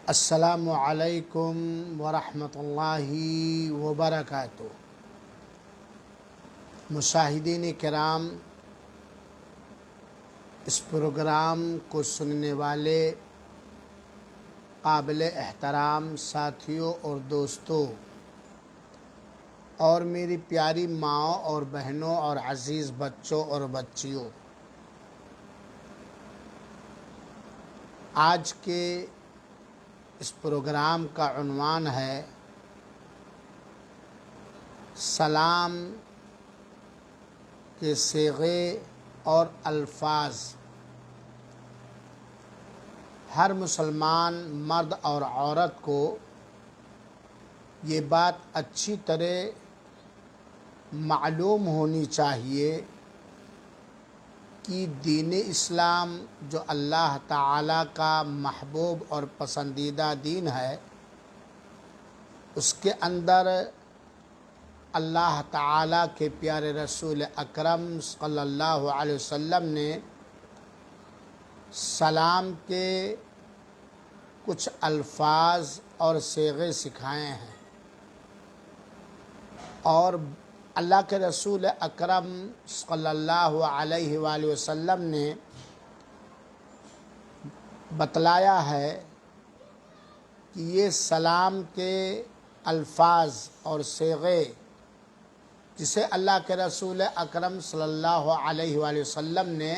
السلام علیکم ورحمۃ اللہ وبرکاتہ۔ مشاہدین کرام، اس پروگرام کو سننے والے قابل احترام ساتھیوں اور دوستوں اور میری پیاری ماں اور بہنوں اور عزیز بچوں اور بچیوں، آج کے اس پروگرام کا عنوان ہے سلام کے صیغے اور الفاظ۔ ہر مسلمان مرد اور عورت کو یہ بات اچھی طرح معلوم ہونی چاہیے کہ دین اسلام جو اللہ تعالیٰ کا محبوب اور پسندیدہ دین ہے، اس کے اندر اللہ تعالیٰ کے پیارے رسول اکرم صلی اللہ علیہ وسلم نے سلام کے کچھ الفاظ اور صیغے سکھائے ہیں، اور اللہ کے رسول اکرم صلی اللہ علیہ وآلہ وسلم نے بتلایا ہے کہ یہ سلام کے الفاظ اور صیغے جسے اللہ کے رسول اکرم صلی اللہ علیہ وآلہ وسلم نے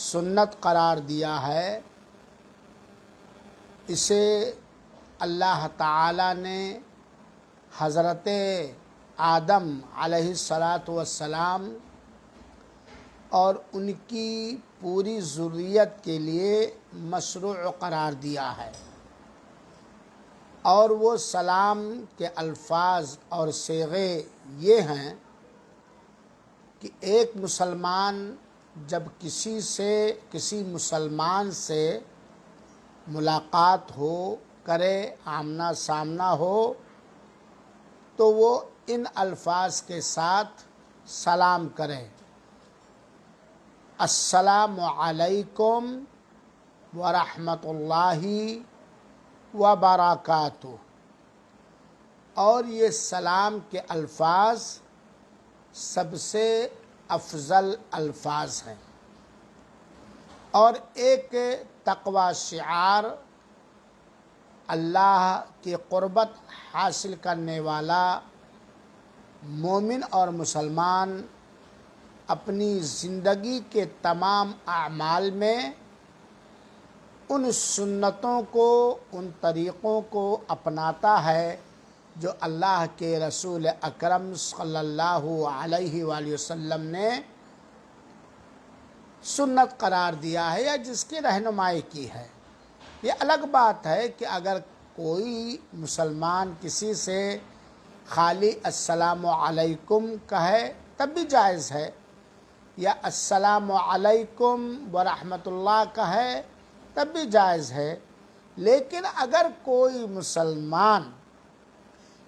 سنت قرار دیا ہے، اسے اللہ تعالیٰ نے حضرت آدم علیہ السلام اور ان کی پوری ذریت کے لیے مشروع قرار دیا ہے، اور وہ سلام کے الفاظ اور صیغے یہ ہیں کہ ایک مسلمان جب کسی مسلمان سے ملاقات کرے، آمنا سامنا ہو، تو وہ ان الفاظ کے ساتھ سلام کرے: السلام علیکم ورحمۃ اللہ وبرکاتہ۔ اور یہ سلام کے الفاظ سب سے افضل الفاظ ہیں، اور ایک تقوی شعار اللہ کی قربت حاصل کرنے والا مومن اور مسلمان اپنی زندگی کے تمام اعمال میں ان سنتوں کو، ان طریقوں کو اپناتا ہے جو اللہ کے رسول اکرم صلی اللہ علیہ وآلہ وسلم نے سنت قرار دیا ہے یا جس کی رہنمائی کی ہے۔ یہ الگ بات ہے کہ اگر کوئی مسلمان کسی سے خالی السلام علیکم کہے تب بھی جائز ہے، یا السلام علیکم ورحمۃ اللہ کہے تب بھی جائز ہے، لیکن اگر کوئی مسلمان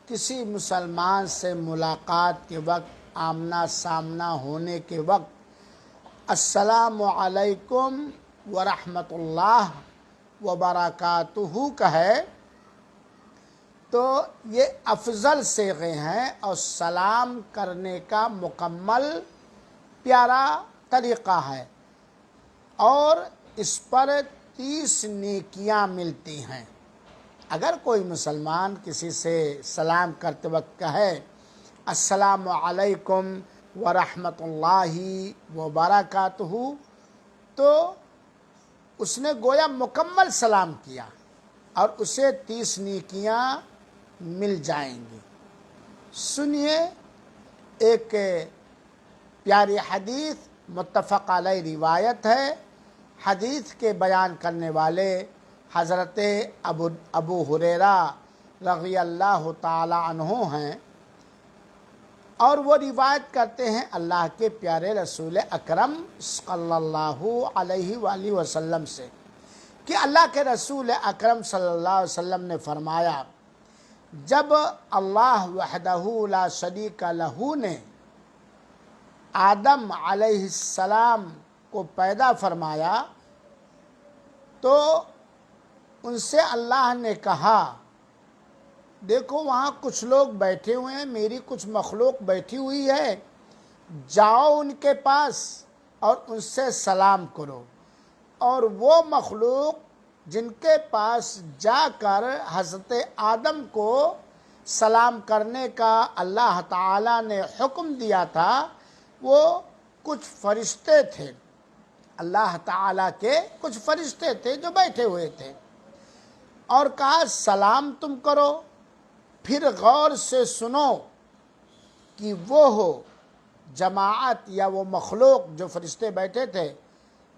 کسی مسلمان سے ملاقات کے وقت، آمنا سامنا ہونے کے وقت السلام علیکم ورحمۃ اللہ وبرکاتہ کہے تو یہ افضل صیغے ہیں اور سلام کرنے کا مکمل پیارا طریقہ ہے، اور اس پر 30 نیکیاں ملتی ہیں۔ اگر کوئی مسلمان کسی سے سلام کرتے وقت کہے السلام علیکم ورحمۃ اللہ وبرکاتہ، تو اس نے گویا مکمل سلام کیا اور اسے 30 نیکیاں مل جائیں گی۔ سنیے، ایک پیاری حدیث متفق علیہ روایت ہے، حدیث کے بیان کرنے والے حضرت ابو ہریرہ رضی اللہ تعالی عنہ ہیں، اور وہ روایت کرتے ہیں اللہ کے پیارے رسول اکرم صلی اللہ علیہ وآلہ وسلم سے کہ اللہ کے رسول اکرم صلی اللہ علیہ وسلم نے فرمایا، جب اللہ وحدہ لا شریک لہ نے آدم علیہ السلام کو پیدا فرمایا تو ان سے اللہ نے کہا دیکھو وہاں کچھ لوگ بیٹھے ہوئے ہیں، میری کچھ مخلوق بیٹھی ہوئی ہے، جاؤ ان کے پاس اور ان سے سلام کرو۔ اور وہ مخلوق جن کے پاس جا کر حضرت آدم کو سلام کرنے کا اللہ تعالیٰ نے حکم دیا تھا، وہ کچھ فرشتے تھے، اللہ تعالیٰ کے کچھ فرشتے تھے جو بیٹھے ہوئے تھے، اور کہا سلام تم کرو۔ پھر غور سے سنو کہ وہ ہو جماعت یا وہ مخلوق جو فرشتے بیٹھے تھے،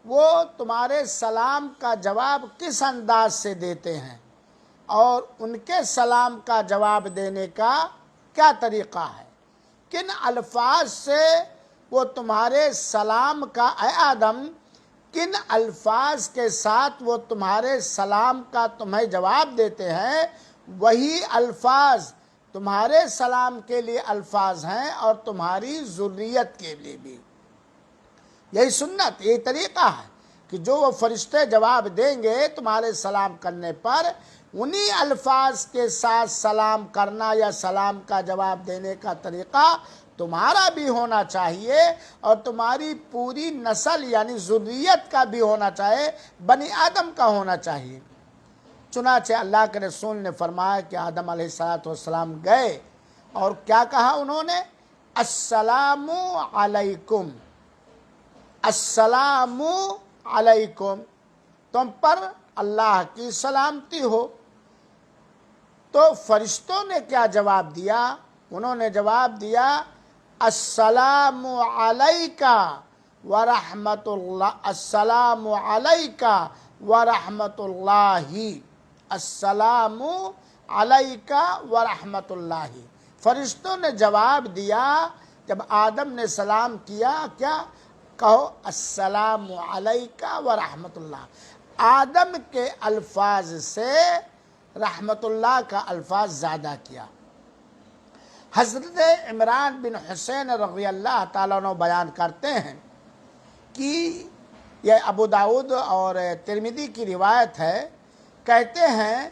وہ تمہارے سلام کا جواب کس انداز سے دیتے ہیں، اور ان کے سلام کا جواب دینے کا کیا طریقہ ہے، کن الفاظ سے وہ تمہارے سلام کا، اے آدم کن الفاظ کے ساتھ وہ تمہارے سلام کا تمہیں جواب دیتے ہیں، وہی الفاظ تمہارے سلام کے لیے الفاظ ہیں اور تمہاری ذریت کے لیے بھی۔ یہی سنت، یہی طریقہ ہے کہ جو وہ فرشتے جواب دیں گے تمہارے سلام کرنے پر، انہی الفاظ کے ساتھ سلام کرنا یا سلام کا جواب دینے کا طریقہ تمہارا بھی ہونا چاہیے، اور تمہاری پوری نسل یعنی ذریت کا بھی ہونا چاہیے، بنی آدم کا ہونا چاہیے۔ چنانچہ اللہ کے رسول نے فرمایا کہ آدم علیہ السلام گئے اور کیا کہا انہوں نے؟ السلام علیکم، السلام علیکم، تم پر اللہ کی سلامتی ہو۔ تو فرشتوں نے کیا جواب دیا؟ انہوں نے جواب دیا السلام علیکہ ورحمۃ اللہ، السلام علیکہ ورحمۃ اللہ، السلام علیکہ ورحمۃ اللہ۔ فرشتوں نے جواب دیا جب آدم نے سلام کیا، کیا کہو؟ السلام علیکہ ورحمۃ اللہ۔ آدم کے الفاظ سے رحمت اللہ کا الفاظ زیادہ کیا۔ حضرت عمران بن حسین رضی اللہ تعالیٰ عنہ بیان کرتے ہیں کہ یہ ابو داؤد اور ترمذی کی روایت ہے، کہتے ہیں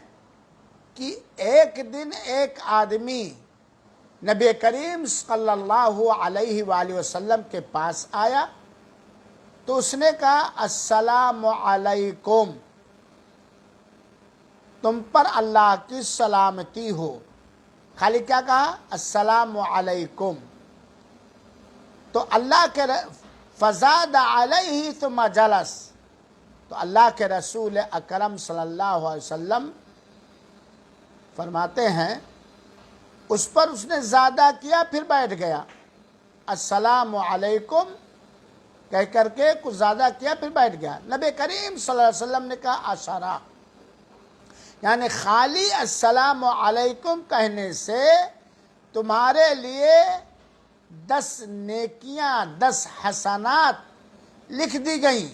کہ ایک دن ایک آدمی نبی کریم صلی اللہ علیہ وآلہ وسلم کے پاس آیا تو اس نے کہا السلام علیکم، تم پر اللہ کی سلامتی ہو۔ خالی کیا کہا؟ السلام علیکم۔ تو اللہ کے فزاد علیہ ثم جلس، تو اللہ کے رسول اکرم صلی اللہ علیہ وسلم فرماتے ہیں اس پر اس نے زیادہ کیا، پھر بیٹھ گیا، السلام علیکم کہہ کر کے کچھ زیادہ کیا، پھر بیٹھ گیا۔ نبی کریم صلی اللہ علیہ وسلم نے کہا عشرہ، یعنی خالی السلام علیکم کہنے سے تمہارے لیے 10 نیکیاں، 10 حسنات لکھ دی گئیں۔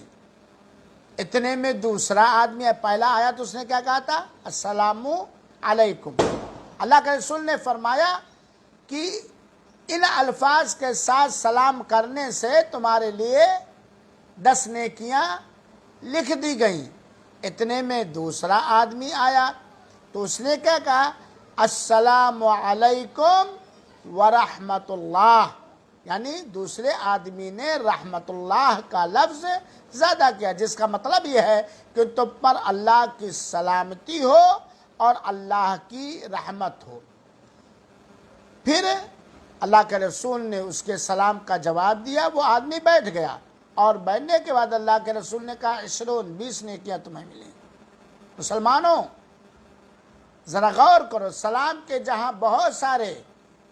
اتنے میں دوسرا آدمی پہلا آیا تو اس نے کیا کہا تھا؟ السلام علیکم۔ اللہ کے رسول نے فرمایا کہ ان الفاظ کے ساتھ سلام کرنے سے تمہارے لیے 10 نیکیاں لکھ دی گئیں۔ اتنے میں دوسرا آدمی آیا تو اس نے کیا کہا؟ السلام علیکم ورحمۃ اللہ، یعنی دوسرے آدمی نے رحمت اللہ کا لفظ زیادہ کیا، جس کا مطلب یہ ہے کہ تم پر اللہ کی سلامتی ہو اور اللہ کی رحمت ہو۔ پھر اللہ کے رسول نے اس کے سلام کا جواب دیا، وہ آدمی بیٹھ گیا، اور بیٹھنے کے بعد اللہ کے رسول نے کہا 20 نیکیاں تمہیں ملیں۔ مسلمانوں ذرا غور کرو، سلام کے جہاں بہت سارے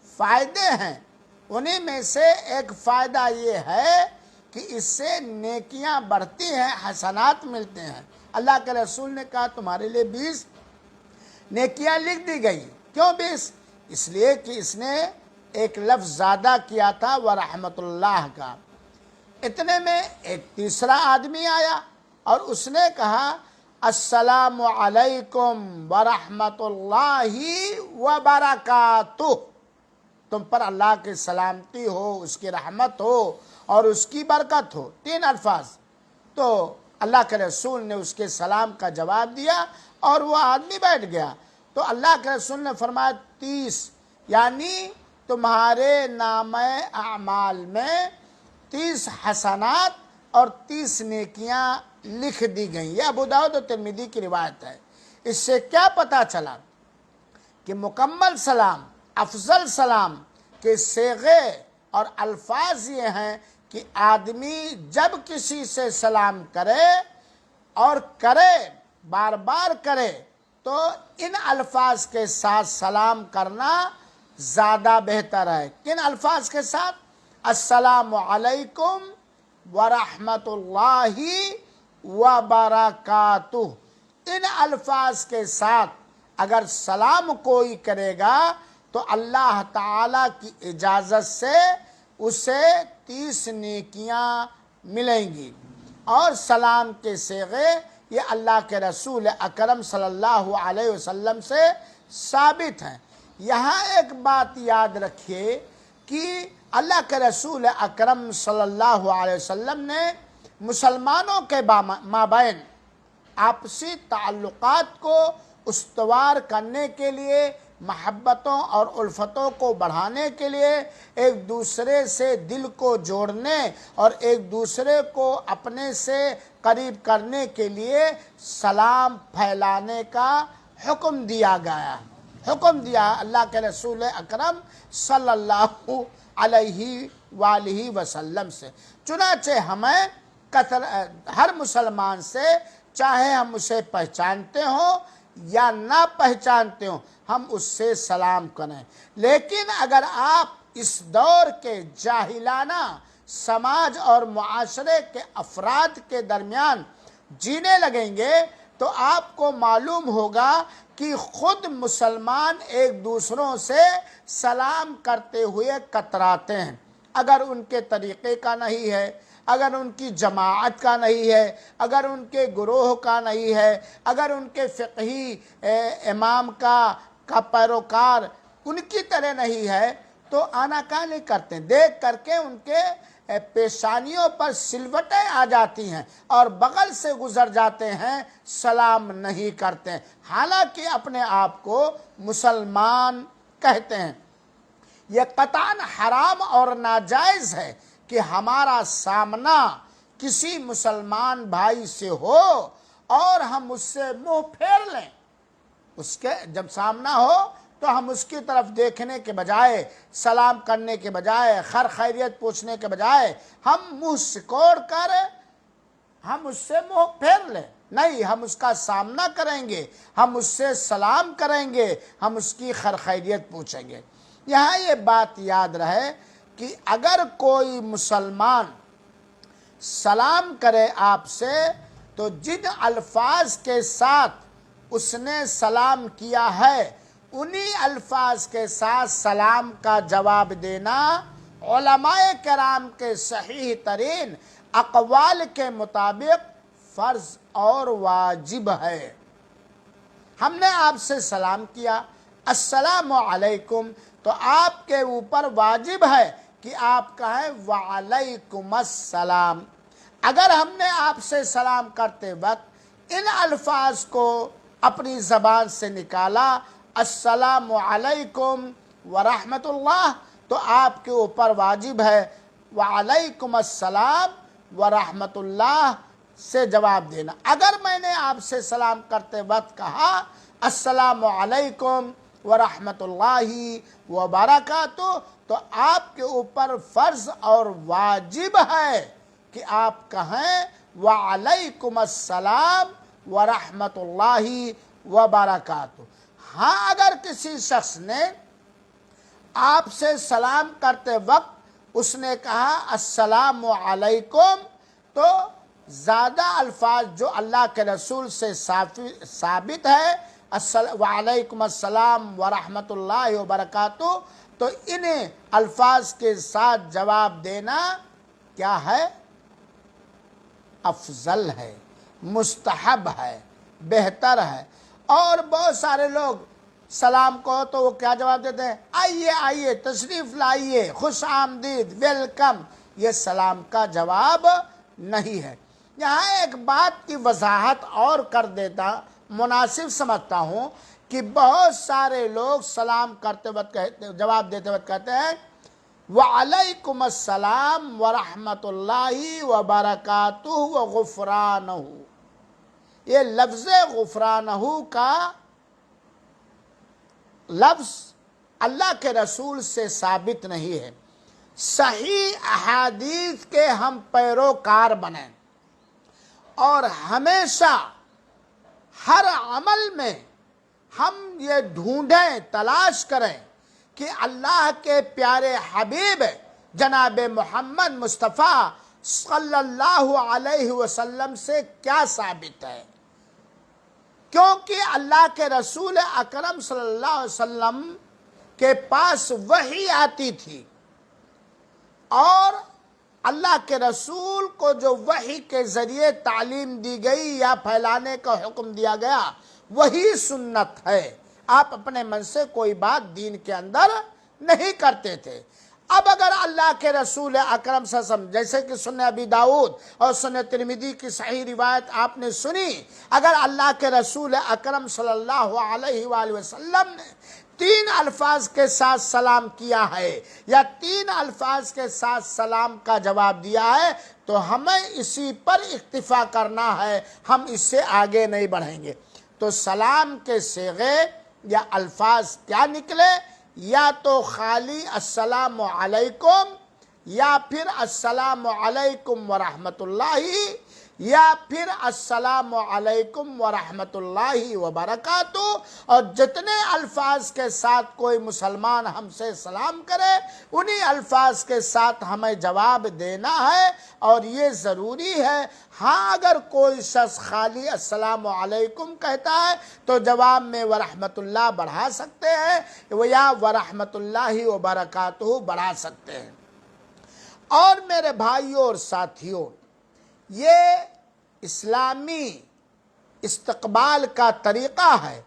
فائدے ہیں، انہی میں سے ایک فائدہ یہ ہے کہ اس سے نیکیاں بڑھتی ہیں، حسنات ملتے ہیں۔ اللہ کے رسول نے کہا تمہارے لیے 20 نیکیاں لکھ دی گئی۔ کیوں 20؟ اس لیے کہ اس نے ایک لفظ زیادہ کیا تھا ورحمۃ اللہ کا۔ اتنے میں ایک تیسرا آدمی آیا اور اس نے کہا السلام علیکم ورحمۃ اللہ وبرکاتہ، تم پر اللہ کی سلامتی ہو، اس کی رحمت ہو اور اس کی برکت ہو۔ 3 الفاظ۔ تو اللہ کے رسول نے اس کے سلام کا جواب دیا اور وہ آدمی بیٹھ گیا۔ تو اللہ کے رسول نے فرمایا 30، یعنی تمہارے نامہ اعمال میں 30 حسنات اور 30 نیکیاں لکھ دی گئیں۔ یہ ابو داؤد و ترمذی کی روایت ہے۔ اس سے کیا پتہ چلا کہ مکمل سلام، افضل سلام کے صیغے اور الفاظ یہ ہیں کہ آدمی جب کسی سے سلام کرے اور کرے، بار بار کرے، تو ان الفاظ کے ساتھ سلام کرنا زیادہ بہتر ہے۔ کن الفاظ کے ساتھ؟ السلام علیکم ورحمۃ اللہ وبرکاتہ۔ ان الفاظ کے ساتھ اگر سلام کوئی کرے گا تو اللہ تعالیٰ کی اجازت سے اسے 30 نیکیاں ملیں گی۔ اور سلام کے صیغے یہ اللہ کے رسول اکرم صلی اللہ علیہ وسلم سے ثابت ہیں۔ یہاں ایک بات یاد رکھیے کہ اللہ کے رسول اکرم صلی اللہ علیہ وسلم نے مسلمانوں کے مابین آپسی تعلقات کو استوار کرنے کے لیے، محبتوں اور الفتوں کو بڑھانے کے لیے، ایک دوسرے سے دل کو جوڑنے اور ایک دوسرے کو اپنے سے قریب کرنے کے لیے سلام پھیلانے کا حکم دیا گیا، حکم دیا اللہ کے رسول اکرم صلی اللہ علیہ وآلہ وسلم سے۔ چنانچہ ہمیں ہر مسلمان سے، چاہے ہم اسے پہچانتے ہوں یا نہ پہچانتے ہوں، ہم اس سے سلام کریں۔ لیکن اگر آپ اس دور کے جاہلانہ سماج اور معاشرے کے افراد کے درمیان جینے لگیں گے تو آپ کو معلوم ہوگا کہ خود مسلمان ایک دوسروں سے سلام کرتے ہوئے کتراتے ہیں۔ اگر ان کے طریقے کا نہیں ہے، اگر ان کی جماعت کا نہیں ہے، اگر ان کے گروہ کا نہیں ہے، اگر ان کے فقہی امام کا پیروکار ان کی طرح نہیں ہے تو آناکانی کرتے ہیں۔ دیکھ کر کے ان کے پیشانیوں پر سلوٹیں آ جاتی ہیں اور بغل سے گزر جاتے ہیں، سلام نہیں کرتے ہیں، حالانکہ اپنے آپ کو مسلمان کہتے ہیں۔ یہ قطعاً حرام اور ناجائز ہے کہ ہمارا سامنا کسی مسلمان بھائی سے ہو اور ہم اس سے منہ پھیر لیں۔ اس کے جب سامنا ہو تو ہم اس کی طرف دیکھنے کے بجائے، سلام کرنے کے بجائے، خیر خیریت پوچھنے کے بجائے ہم منہ سکوڑ کر ہم اس سے منہ پھیر لیں۔ نہیں، ہم اس کا سامنا کریں گے، ہم اس سے سلام کریں گے، ہم اس کی خیر خیریت پوچھیں گے۔ یہاں یہ بات یاد رہے کہ اگر کوئی مسلمان سلام کرے آپ سے تو جن الفاظ کے ساتھ اس نے سلام کیا ہے انہی الفاظ کے ساتھ سلام کا جواب دینا علماء کرام کے صحیح ترین اقوال کے مطابق فرض اور واجب ہے۔ ہم نے آپ سے سلام کیا، السلام علیکم، تو آپ کے اوپر واجب ہے کہ آپ کہیں وعلیکم السلام۔ اگر ہم نے آپ سے سلام کرتے وقت ان الفاظ کو اپنی زبان سے نکالا، السلام علیکم ورحمۃ اللہ، تو آپ کے اوپر واجب ہے وعلیکم السلام ورحمۃ اللہ سے جواب دینا۔ اگر میں نے آپ سے سلام کرتے وقت کہا السلام علیکم ورحمۃ اللہ وبرکاتہ، تو آپ کے اوپر فرض اور واجب ہے کہ آپ کہیں وعلیکم السلام ورحمۃ اللہ وبرکاتہ۔ ہاں، اگر کسی شخص نے آپ سے سلام کرتے وقت اس نے کہا السلام علیکم، تو زیادہ الفاظ جو اللہ کے رسول سے ثابت ہے وعلیکم السلام ورحمۃ اللہ وبرکاتہ، تو ان الفاظ کے ساتھ جواب دینا کیا ہے؟ افضل ہے، مستحب ہے، بہتر ہے۔ اور بہت سارے لوگ سلام کو تو وہ کیا جواب دیتے ہیں؟ آئیے آئیے، تشریف لائیے، خوش آمدید، ویلکم۔ یہ سلام کا جواب نہیں ہے۔ یہاں ایک بات کی وضاحت اور کر دیتا مناسب سمجھتا ہوں کہ بہت سارے لوگ سلام کرتے وقت جواب دیتے وقت کہتے ہیں وعلیکم السلام ورحمۃ اللہ وبرکاتہ وغفرانہ. یہ لفظ غفرانہ کا لفظ اللہ کے رسول سے ثابت نہیں ہے. صحیح احادیث کے ہم پیروکار بنیں اور ہمیشہ ہر عمل میں ہم یہ ڈھونڈیں، تلاش کریں کہ اللہ کے پیارے حبیب جناب محمد مصطفیٰ صلی اللہ علیہ وسلم سے کیا ثابت ہے. کیونکہ اللہ کے رسول اکرم صلی اللہ علیہ وسلم کے پاس وحی آتی تھی اور اللہ کے رسول کو جو وحی کے ذریعے تعلیم دی گئی یا پھیلانے کا حکم دیا گیا وہی سنت ہے. آپ اپنے من سے کوئی بات دین کے اندر نہیں کرتے تھے. اب اگر اللہ کے رسول اکرم صلی اللہ علیہ وسلم، جیسے کہ سنن ابی داؤد اور سنن ترمذی کی صحیح روایت آپ نے سنی، اگر اللہ کے رسول اکرم صلی اللہ علیہ وآلہ وسلم نے 3 الفاظ کے ساتھ سلام کیا ہے یا 3 الفاظ کے ساتھ سلام کا جواب دیا ہے تو ہمیں اسی پر اکتفا کرنا ہے، ہم اس سے آگے نہیں بڑھیں گے. تو سلام کے صیغے یا الفاظ کیا نکلے؟ یا تو خالی السلام علیکم یا پھر السلام علیکم ورحمۃ اللہ یا پھر السلام علیکم ورحمۃ اللہ وبرکاتہ. اور جتنے الفاظ کے ساتھ کوئی مسلمان ہم سے سلام کرے انہی الفاظ کے ساتھ ہمیں جواب دینا ہے اور یہ ضروری ہے. ہاں اگر کوئی شخص خالی السلام علیکم کہتا ہے تو جواب میں ورحمۃ اللہ بڑھا سکتے ہیں یا ورحمۃ اللہ وبرکاتہ بڑھا سکتے ہیں. اور میرے بھائیوں اور ساتھیوں، یہ اسلامی استقبال کا طریقہ ہے،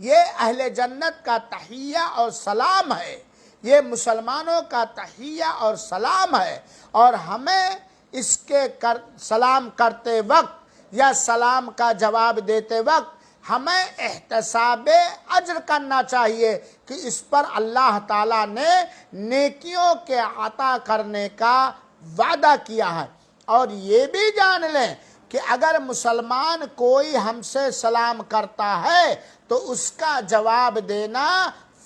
یہ اہل جنت کا تحیہ اور سلام ہے، یہ مسلمانوں کا تحیہ اور سلام ہے. اور ہمیں اس کے سلام کرتے وقت یا سلام کا جواب دیتے وقت ہمیں احتساب اجر کرنا چاہیے کہ اس پر اللہ تعالیٰ نے نیکیوں کے عطا کرنے کا وعدہ کیا ہے. اور یہ بھی جان لیں کہ اگر مسلمان کوئی ہم سے سلام کرتا ہے تو اس کا جواب دینا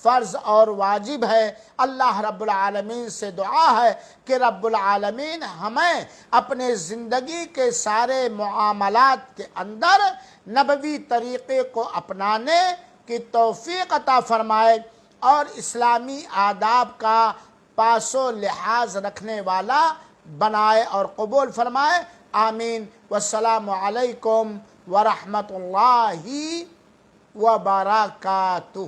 فرض اور واجب ہے. اللہ رب العالمین سے دعا ہے کہ رب العالمین ہمیں اپنے زندگی کے سارے معاملات کے اندر نبوی طریقے کو اپنانے کی توفیق عطا فرمائے اور اسلامی آداب کا پاس و لحاظ رکھنے والا بنائے اور قبول فرمائے. آمین. والسلام علیکم ورحمۃ اللہ وبرکاتہ.